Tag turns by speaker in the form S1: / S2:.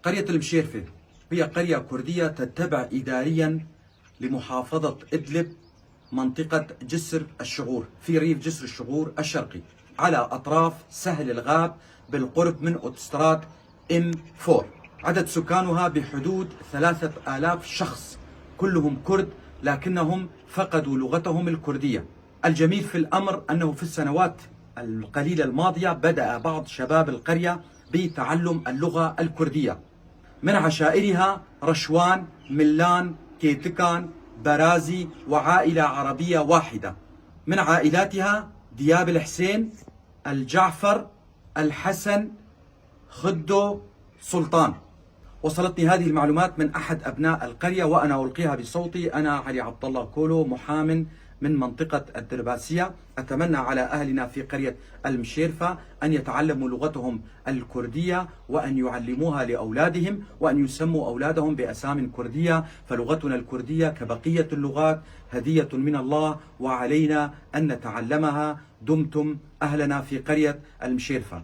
S1: قرية المشيرفة هي قرية كردية تتبع إداريا لمحافظة إدلب، منطقة جسر الشغور في ريف جسر الشغور الشرقي، على أطراف سهل الغاب بالقرب من أوتوستراد M4. عدد سكانها بحدود 3000 شخص، كلهم كرد لكنهم فقدوا لغتهم الكردية. الجميل في الأمر أنه في السنوات القليلة الماضية بدأ بعض شباب القرية بتعلم اللغة الكردية من عشائرها رشوان، ملان، كيتكان، برازي، وعائلة عربية واحدة. من عائلاتها دياب الحسين، الجعفر، الحسن، خدو، سلطان. وصلتني هذه المعلومات من أحد أبناء القرية وأنا ألقيها بصوتي. أنا علي عبد الله كولو، محام من منطقة الدرباسية. أتمنى على أهلنا في قرية المشيرفة أن يتعلموا لغتهم الكردية وأن يعلموها لأولادهم وأن يسموا أولادهم بأسام كردية، فلغتنا الكردية كبقية اللغات هدية من الله وعلينا أن نتعلمها. دمتم أهلنا في قرية المشيرفة.